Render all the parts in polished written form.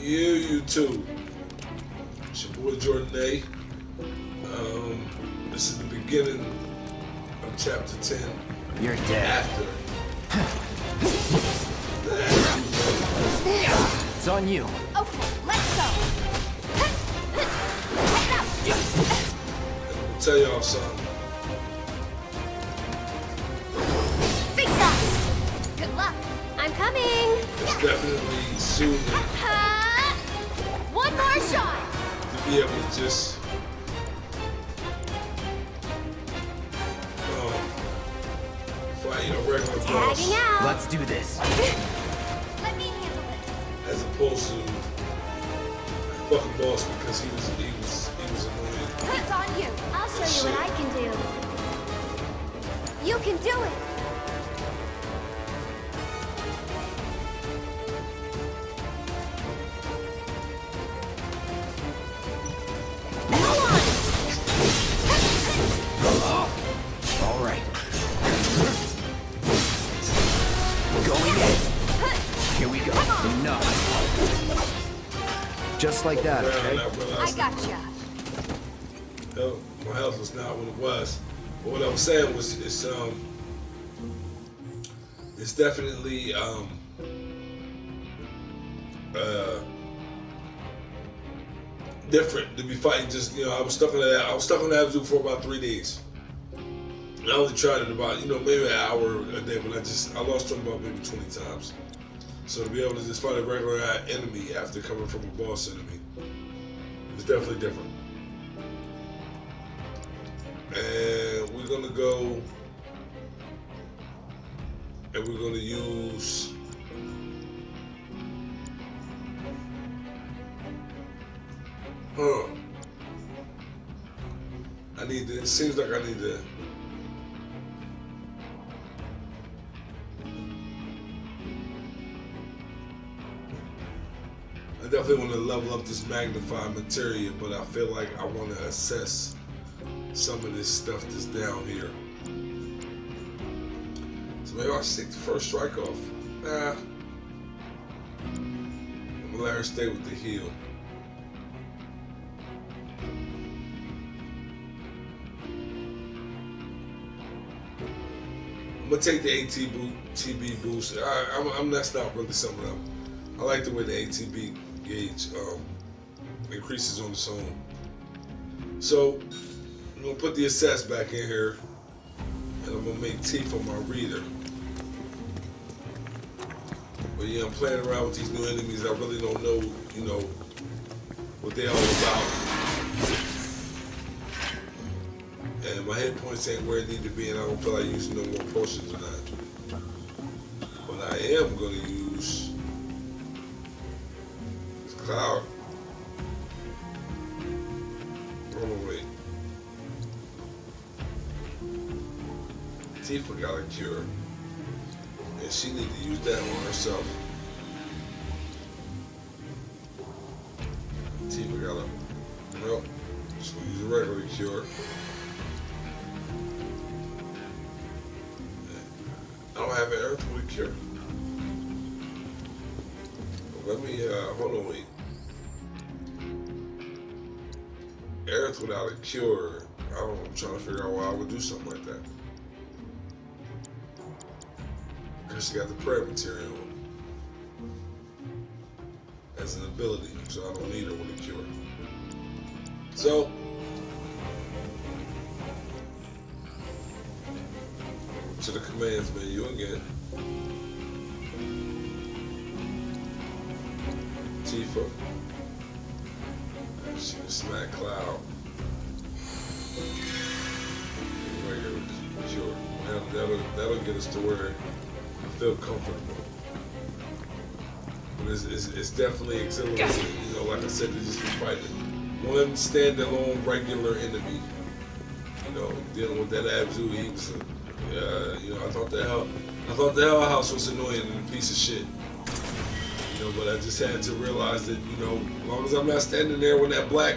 You too. It's your boy Jordan A. This is the beginning of chapter 10. You're dead. It's on you. Okay, let's go. I'll tell y'all something. Big dust. Good luck. I'm coming. It's definitely soothing One more shot. to be able to just fight a regular boss Tagging out. Let's do this. Let me handle this. as opposed to a fucking boss because he was annoying. It's on you. I'll show you what I can do. You can do it. All right. Going in. Here we go. Enough. Just like that, okay? I gotcha. My health was not what it was. But what I was saying was it's definitely different to be fighting. Just I was stuck on that Abzu for about 3 days. And I only tried it about maybe an hour a day, but I lost him about maybe 20 times. So to be able to just fight a regular enemy after coming from a boss enemy is definitely different. And we're gonna go and we're gonna use it seems like I need to I definitely want to level up this magnified materia, but I feel like I want to assess some of this stuff that's down here. So maybe I'll stick the first strike off. Nah. I'm gonna let her stay with the heal. I'm gonna take the ATB boost. That's not really something I like the way the ATB gauge increases on its own. So I'm gonna put the assess back in here, and I'm gonna make Tifa my reader. But yeah, I'm playing around with these new enemies. I really don't know, what they all about. And my hit points ain't where it need to be, and I don't feel like using no more potions than that. But I am gonna use this cloud. Hold on, wait. Tifa got a cure, and she need to use that on herself. Tifa got a she'll use a regular cure. I don't have an earthly cure. Let me hold on, wait. Earth without a cure. I'm trying to figure out why I would do something like that. Because she got the prayer material as an ability, so I don't need her with a cure. So to the commands menu again. Tifa. She can smack Cloud. Regular cure. That'll get us to where I feel comfortable. But it's definitely exhilarating, like I said, to just be fighting one standalone regular enemy. Dealing with that Abzu, he was I thought the Hell House was annoying and a piece of shit. But I just had to realize that, as long as I'm not standing there when that black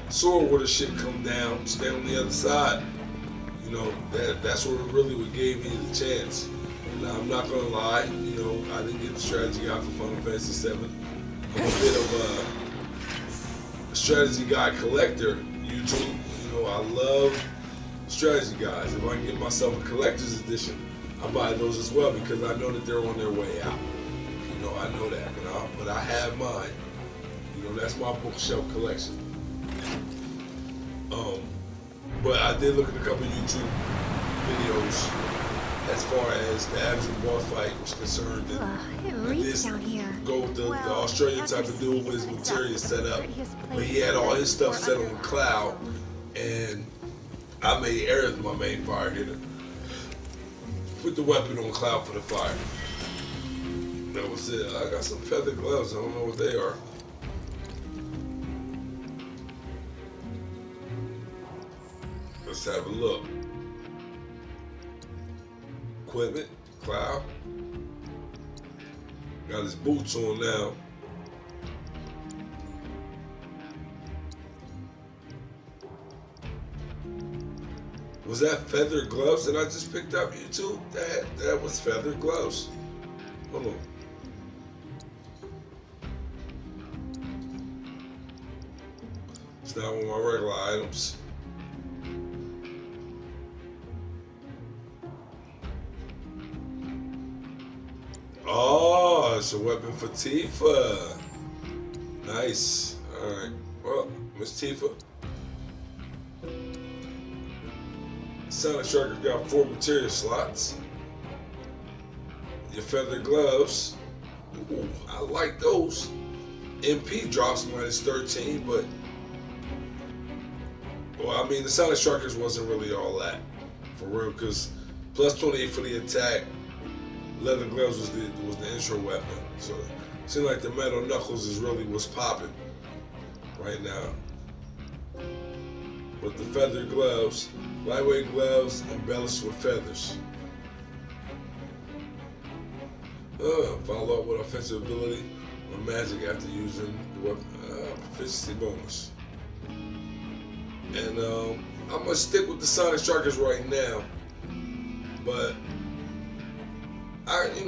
sword with the shit come down, stand on the other side, that's what really what gave me the chance. And I'm not gonna lie, I didn't get the strategy out for Final Fantasy VII. I'm a bit of a strategy guide collector. YouTube, you know, I love strategy guides. If I can get myself a collector's edition, I buy those as well because I know that they're on their way out. You know, I know that, but I have mine. You know, that's my bookshelf collection. But I did look at a couple of YouTube videos as far as the Abzu boss fight was concerned. It reeks down here. Go with the Australian type of dude with his materia set up. But he had all his stuff set on the cloud, and I made Aerith my main fire hitter. Put the weapon on cloud for the fire. That was it. I got some feather gloves. I don't know what they are. Let's have a look. Equipment, cloud. Got his boots on now. Was that feather gloves that I just picked up, YouTube? That was feather gloves. Hold on. It's not one of my regular items. Oh, it's a weapon for Tifa. Nice. Alright. Well, Miss Tifa. Sonic Striker got 4 materia slots. Your feather gloves. Ooh, I like those. MP drops -13, but well, I mean the Sonic Strikers wasn't really all that for real, because +28 for the attack. Leather gloves was the intro weapon, so it seemed like the metal knuckles is really what's popping right now. With the feather gloves, lightweight gloves embellished with feathers. Follow up with offensive ability or magic after using the weapon. Proficiency bonus. And I'm gonna stick with the Sonic Strikers right now, but I'm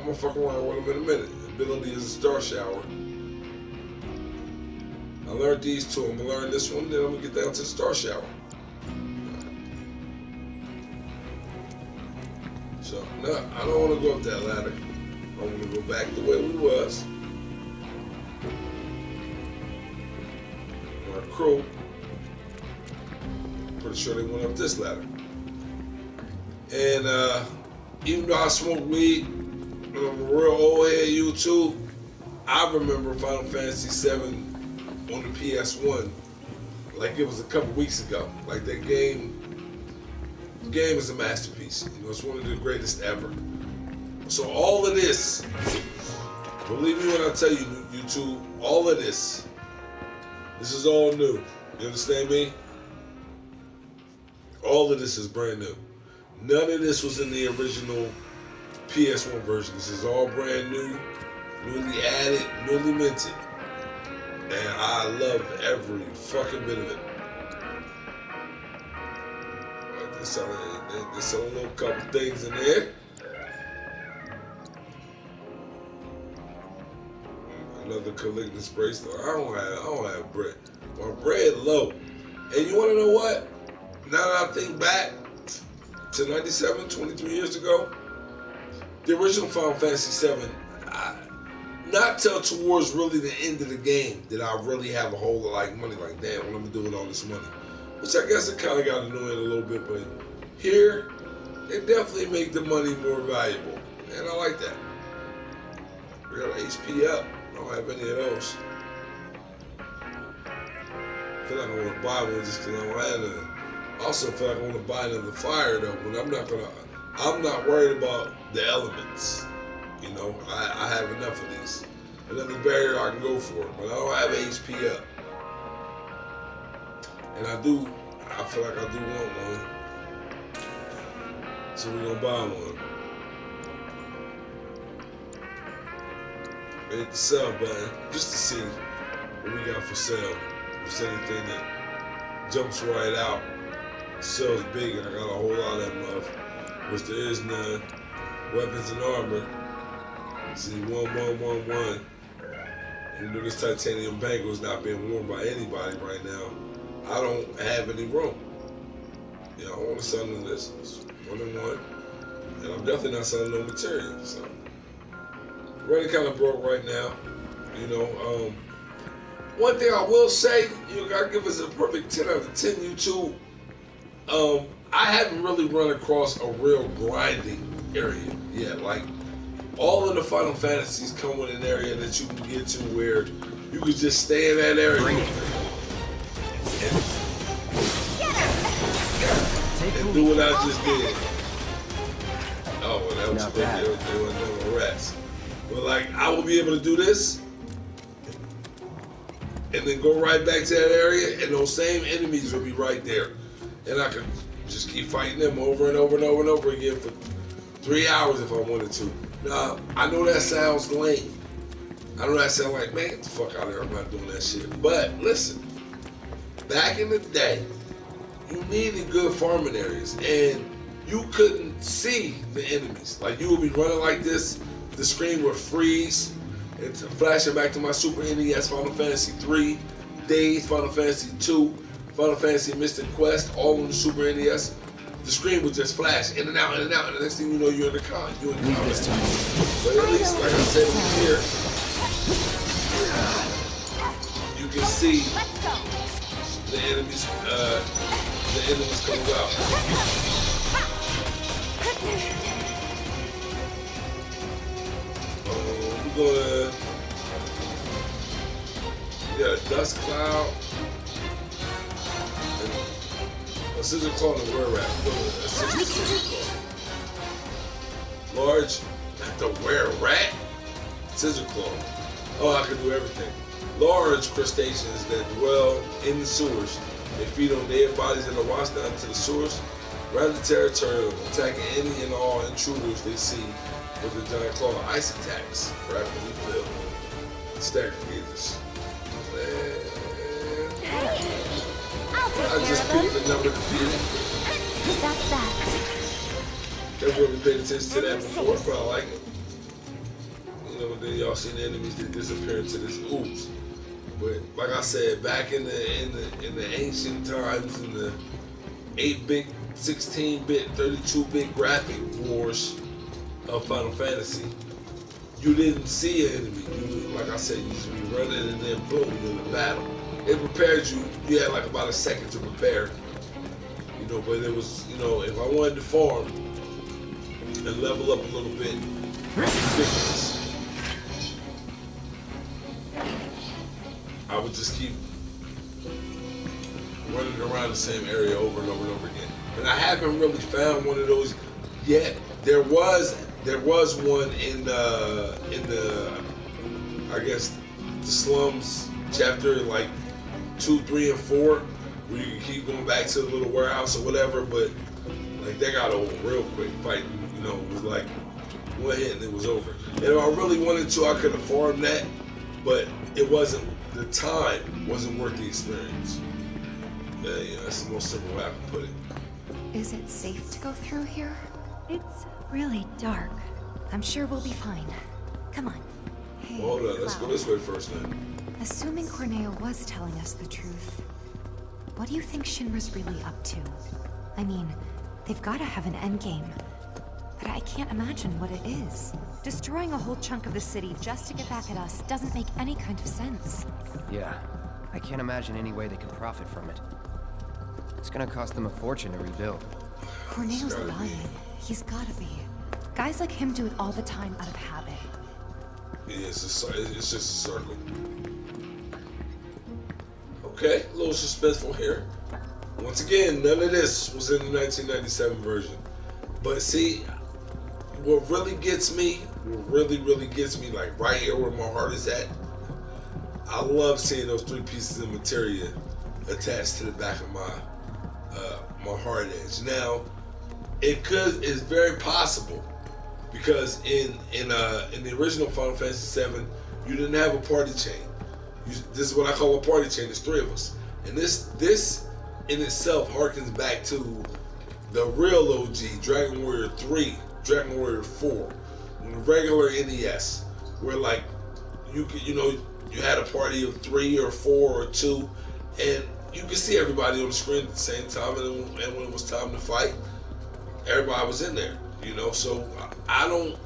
gonna fuck around with them in a minute. Ability is a star shower. I learned these two. I'm gonna learn this one, then I'm gonna get down to the star shower. So no, I don't want to go up that ladder. I want to go back the way we was. Our crew. Pretty sure they went up this ladder. And even though I smoke weed, and I'm a real old head YouTube, I remember Final Fantasy VII on the PS1 like it was a couple weeks ago. Like that game is a masterpiece. You know, it's one of the greatest ever. So all of this, believe me when I tell you, YouTube, all of this is all new. You understand me? All of this is brand new. None of this was in the original PS1 version. This is all brand new, newly added, newly minted. And I love every fucking bit of it. They're selling a little couple things in there. Another Caligula's bracelet. I don't have bread. My bread low. And you wanna know what? Now that I think back to 97, 23 years ago, the original Final Fantasy VII, not till towards really the end of the game did I really have a whole lot like money. Like, damn, what am I doing with all this money? Which I guess it kind of got annoying a little bit, but here, they definitely make the money more valuable. And I like that. We got an HP up. I don't have any of those. I feel like I want to buy one just because I don't have none. I also feel like I want to buy another fire though, but I'm not worried about the elements. You know, I have enough of these. Another barrier I can go for, but I don't have HP up. And I feel like I do want one. So we're gonna buy one. Hit the sell button just to see what we got for sale. If there's anything that jumps right out. Sells big and I got a whole lot of them left. Which there is none. Weapons and armor. See 1111. Even though this titanium bangle is not being worn by anybody right now, I don't have any room. You know, I want to sell them this. It's 1 and 1. And I'm definitely not selling no material. So, running kind of broke right now. You know, one thing I will say, you gotta give us a perfect 10 out of 10, YouTube. I haven't really run across a real grinding area yet. Like, all of the Final Fantasies come with an area that you can get to where you can just stay in that area and do what I just did. Oh, well, that was good. They were doing rats. But, like, I will be able to do this and then go right back to that area, and those same enemies will be right there. And I can just keep fighting them over and over and over and over again for 3 hours if I wanted to. Now, I know that sounds lame. I know that sounds like, man, get the fuck out of there. I'm not doing that shit. But listen, back in the day, you needed good farming areas, and you couldn't see the enemies. Like, you would be running like this, the screen would freeze. It's flashing back to my Super NES, Final Fantasy 3, Days, Final Fantasy 2, Final Fantasy Mystic Quest, all on the Super NES. The screen would just flash in and out, and the next thing you know, you're in the car. You're in the car. But at least, like I said over here, you can see the enemies coming out. We're we got a dust cloud. A scissor claw and a were rat. A scissor claw. Large, the were rat? Scissor claw. Oh, I can do everything. Large crustaceans that dwell in the sewers. They feed on dead bodies that are washed down to the sewers. Rather territorial, attacking any and all intruders they see with the giant claw. Ice attacks rapidly fill. Stagger gauges. I just picked the number to beat. That's that. Never really paid attention to that before, but I like it. You know, then y'all see the enemies that disappear into this oops. But like I said, back in the ancient times, in the 8-bit, 16-bit, 32-bit graphic wars of Final Fantasy, you didn't see an enemy. You, like I said, you used to be running and then boom, you're in the battle. It prepared you. You had like about a second to prepare. You know, but it was, you know, if I wanted to farm and level up a little bit, ridiculous. I would just keep running around the same area over and over and over again. And I haven't really found one of those yet. There was one in the I guess the slums chapter like 2, 3, and 4, where you can keep going back to the little warehouse or whatever, but like that got old real quick. Fighting, you know, it was like one hit and it was over. And if I really wanted to, I could have farmed that, but it wasn't. The time wasn't worth the experience. Yeah, you know, that's the most simple way I can put it. Is it safe to go through here? It's really dark. I'm sure we'll be fine. Come on. Hey, Well, hold on, let's go this way first then. Assuming Corneo was telling us the truth, what do you think Shinra's really up to? I mean, they've got to have an endgame, but I can't imagine what it is. Destroying a whole chunk of the city just to get back at us doesn't make any kind of sense. Yeah, I can't imagine any way they can profit from it. It's gonna cost them a fortune to rebuild. Corneo's lying. He's gotta be. Guys like him do it all the time out of habit. Yeah, it's just a circle. Okay, a little suspenseful here. Once again, none of this was in the 1997 version. But see, what really gets me, like right here where my heart is at, I love seeing those 3 pieces of materia attached to the back of my my hard edge. Now, it's very possible because in the original Final Fantasy VII, you didn't have a party chain. This is what I call a party chain. There's 3 of us, and this in itself harkens back to the real OG Dragon Warrior 3, Dragon Warrior 4, the regular NES, where like you had a party of 3 or 4 or 2, and you could see everybody on the screen at the same time, and when it was time to fight, everybody was in there. So I don't.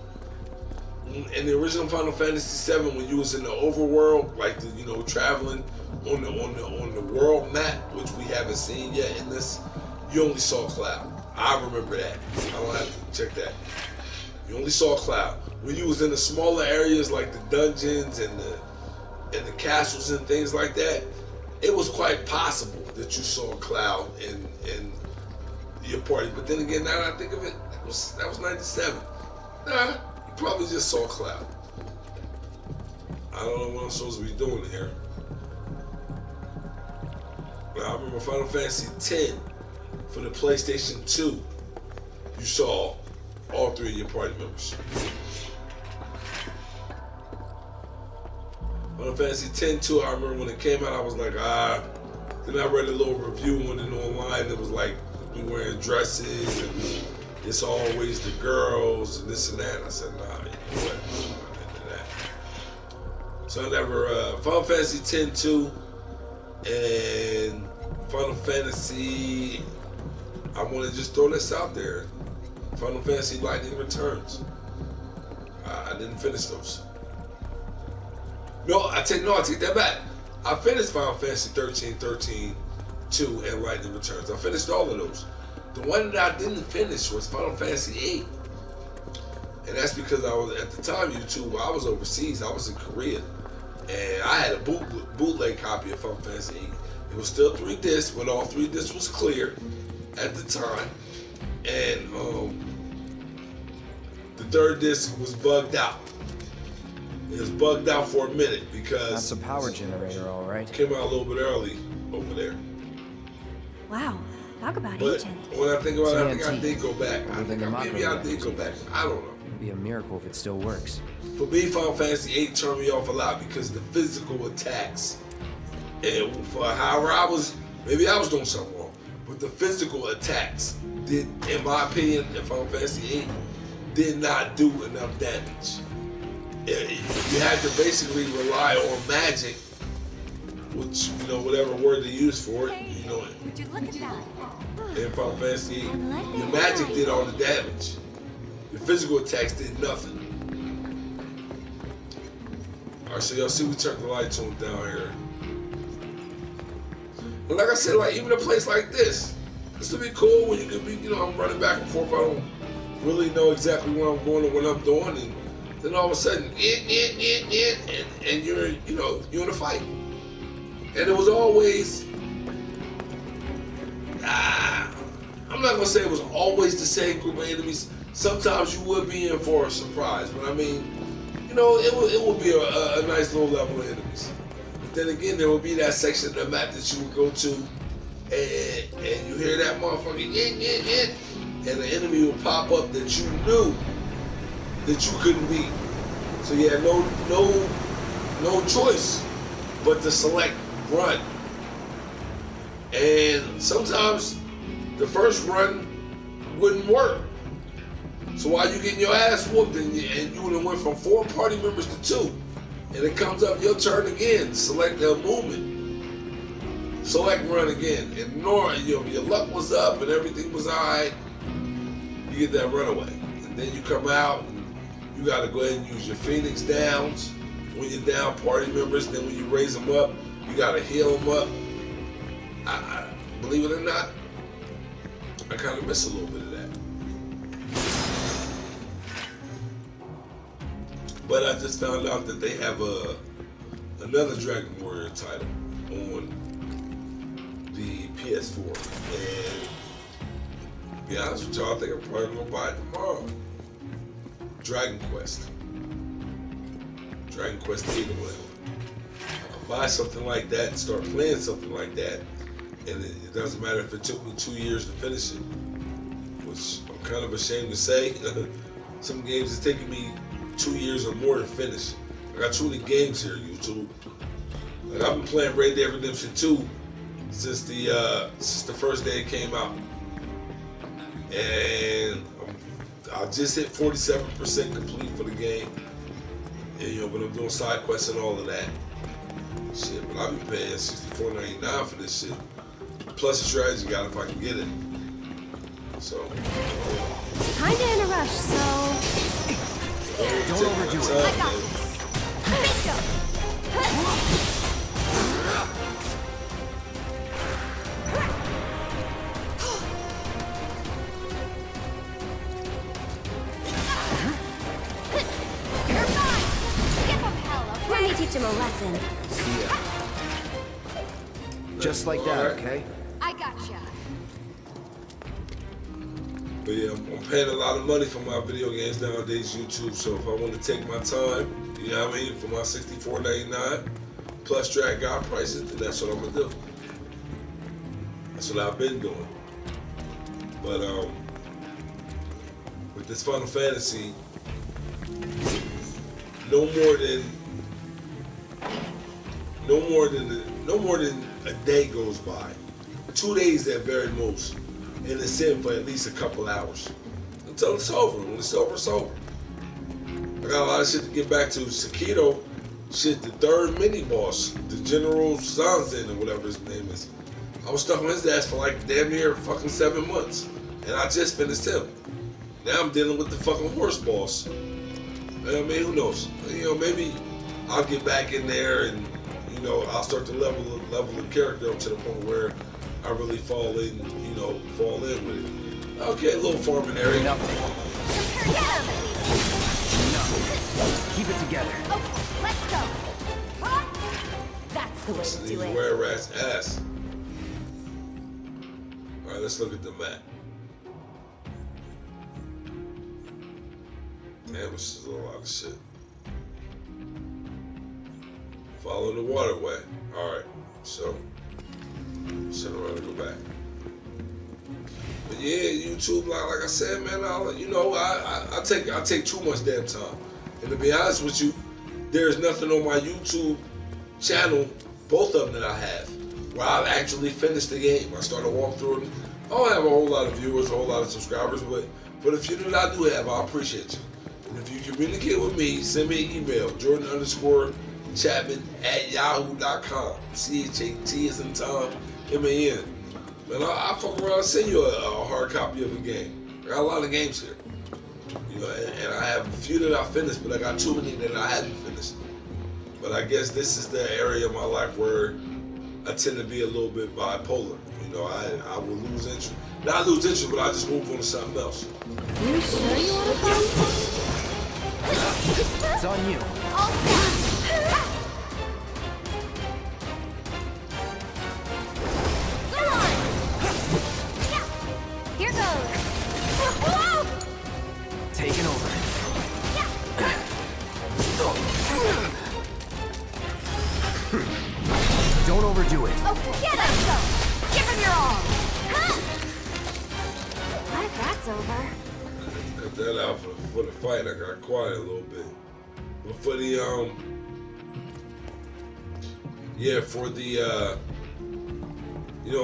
In the original Final Fantasy VII, when you was in the overworld, like traveling on the world map, which we haven't seen yet in this, you only saw Cloud. I remember that. I don't have to check that. You only saw Cloud. When you was in the smaller areas like the dungeons and the castles and things like that, it was quite possible that you saw Cloud in your party. But then again, now that I think of it, that was 97. Nah, you probably just saw Cloud. I don't know what I'm supposed to be doing here. Now, I remember Final Fantasy X for the PlayStation 2. You saw all 3 of your party members. Final Fantasy X too, I remember when it came out, I was like, Then I read a little review on it online that was like, we wearing dresses and it's always the girls and this and that. And I said, nah, you know what? I'm not into that. So I never, Final Fantasy X too, and Final Fantasy, I want to just throw this out there. Final Fantasy Lightning Returns. I didn't finish those. No, I take that back. I finished Final Fantasy 13, 2, and Lightning Returns. I finished all of those. The one that I didn't finish was Final Fantasy 8. And that's because I was, at the time, YouTube, I was overseas. I was in Korea. And I had a bootleg copy of Final Fantasy 8. It was still 3 discs, but all 3 discs was clear at the time. And the 3rd disc was bugged out. It was bugged out for a minute because That's a power generator, all right. It came out a little bit early over there. Wow, talk about But ancient. when I think about it, I think I TNT. did go back. Maybe I did go back. I don't know. It'd be a miracle if it still works. For me, Final Fantasy 8 turned me off a lot because the physical attacks. And for however maybe I was doing something wrong, but the physical attacks did, in my opinion, in Final Fantasy 8, did not do enough damage. You had to basically rely on magic, which, whatever word they use for it, Would you look at that? in Final Fantasy 8, your magic did all the damage. Your physical attacks did nothing. Alright, so y'all see we turned the lights on down here. But like I said, like even a place like this would be cool when you could be, I'm running back and forth. I don't really know exactly where I'm going or what I'm doing, and then all of a sudden, and you're, you're in a fight. And it was always, I'm not gonna say it was always the same group of enemies. Sometimes you would be in for a surprise, but I mean, it would be a nice little level of enemies. Then again, there would be that section of the map that you would go to, and you hear that motherfucker, and the enemy would pop up that you knew that you couldn't beat. So you had no choice but to select run. And sometimes the first run wouldn't work. So while you getting your ass whooped and you would have went from 4 party members to 2. And it comes up your turn again. Select the movement. Select run again. And your luck was up and everything was alright. You get that runaway. And then you come out and you gotta go ahead and use your Phoenix downs. When you're down party members, then when you raise them up, you gotta heal them up. I believe it or not, I kind of miss a little bit of that. But I just found out that they have another Dragon Warrior title on the PS4. And to be honest with y'all, I think I'm probably going to buy it tomorrow. Dragon Quest. Dragon Quest 8 or whatever. I'll buy something like that and start playing something like that. And it doesn't matter if it took me 2 years to finish it. Which I'm kind of ashamed to say. Some games it's taking me 2 years or more to finish. I got too many games here, YouTube. Like I've been playing Red Dead Redemption 2 since the first day it came out, and I just hit 47% complete for the game. And you know, but I'm doing side quests and all of that. Shit, but I'll be paying $64.99 for this shit. Plus the strategy guide if I can get it. So. Kinda in a rush, so. Don't overdo it. I got this. Bingo! You're fine! Give him hell, okay? Let me teach him a lesson. See ya. Just like that, okay? I gotcha. But yeah, I'm paying a lot of money for my video games nowadays, YouTube. So if I want to take my time, you know what I mean, for my $64.99 plus drag guide prices, then that's what I'm gonna do. That's what I've been doing. But with this Final Fantasy, no more than a day goes by. 2 days at very most. And it's in for at least a couple hours until it's over. When it's over, it's over. I got a lot of shit to get back to. Sakito, shit, the third mini boss, the General Zanzen or whatever his name is. I was stuck on his ass for like damn near fucking 7 months, and I just finished him. Now I'm dealing with the fucking horse boss. I mean, who knows? You know, maybe I'll get back in there and you know I'll start to level the character up to the point where I really fall in with it. Okay, a little farming area. Enough. Keep it together. Okay, let's go. That's the way to do it. Where rat's ass. Alright, let's look at the map. Damn, this is a lot of shit. Follow the waterway. Alright, so sit around and go back. But yeah, YouTube, like I said, man, I take too much damn time. And to be honest with you, there's nothing on my YouTube channel, both of them that I have, where I've actually finished the game. I started walkthrough. I don't have a whole lot of viewers, a whole lot of subscribers, but for the few that I do have, I appreciate you. And if you communicate with me, send me an email, Jordan_Chapman@yahoo.com. CHAT is in Tom, MAN. Man, I'll fuck around and send you a hard copy of a game. I got a lot of games here. You know, and I have a few that I finished, but I got too many that I haven't finished. But I guess this is the area of my life where I tend to be a little bit bipolar. You know, I will lose interest. Not lose interest, but I just move on to something else. You sure you want to fight? It's on you. All set. Here goes. Taking over. Don't overdo it. Okay, let's go. Give him your all. Glad that's over. Cut that out for the fight. I got quiet a little bit. But for the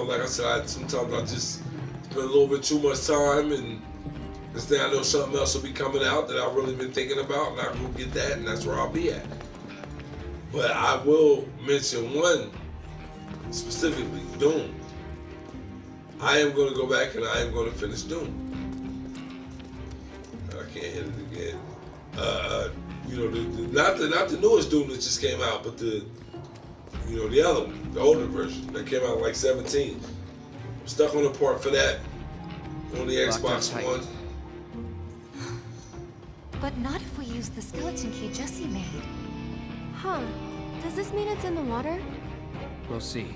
like I said, sometimes I just spend a little bit too much time, and this thing I know something else will be coming out that I've really been thinking about, and I will get that, and that's where I'll be at. But I will mention one specifically, Doom. I am going to go back and I am going to finish Doom. I can't hit it again. Not the newest Doom that just came out, but the other one, the older version that came out like 17. I'm stuck on the part for that on the Xbox One. But not if we use the skeleton key Jesse made. Huh. Does this mean it's in the water? We'll see.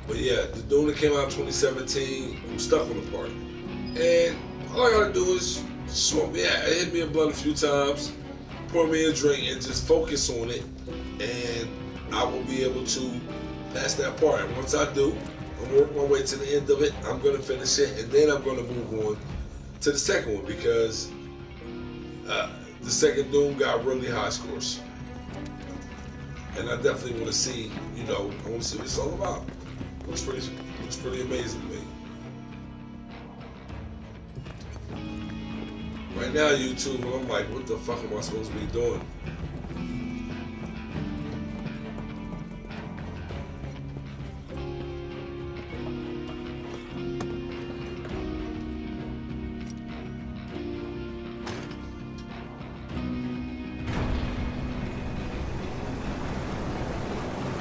But yeah, the Doom that came out in 2017, I'm stuck on the part. And all I gotta do is smoke me out. Hit me a blunt a few times, pour me a drink, and just focus on it. And I will be able to pass that part. And once I do, I'm working my way to the end of it. I'm gonna finish it, and then I'm gonna move on to the second one because the second Doom got really high scores. And I definitely want to see, I want to see what it's all about. Looks pretty amazing to me. Right now, YouTube, and I'm like, what the fuck am I supposed to be doing?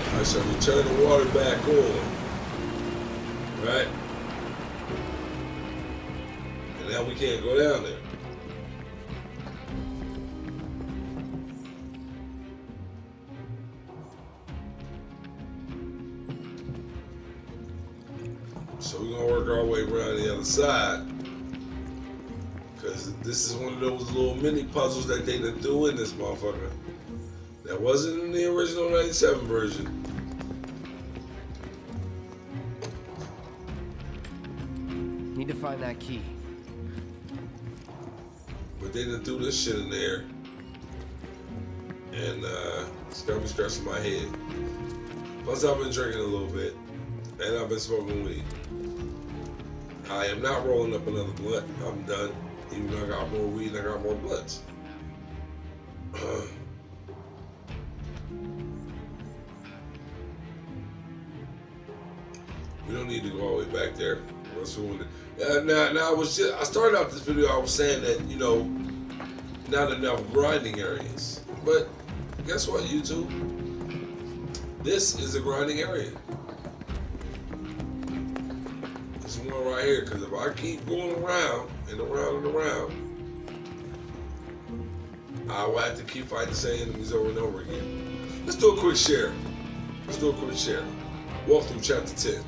I shall return the water back on. Right? And now we can't go down there. So we're gonna work our way around the other side. Because this is one of those little mini puzzles that they done threw in this motherfucker. That wasn't in the original 97 version. Need to find that key. But they done threw this shit in there. And it's got me scratching my head. Plus I've been drinking a little bit. And I've been smoking weed. I am not rolling up another blunt. I'm done. Even though I got more weed and I got more blunts. We don't need to go all the way back there. Now I started out this video, I was saying that, you know, not enough grinding areas. But guess what, YouTube? This is a grinding area. This one right here, because if I keep going around and around and around, I will have to keep fighting the same enemies over and over again. Let's do a quick share. Walk through chapter 10.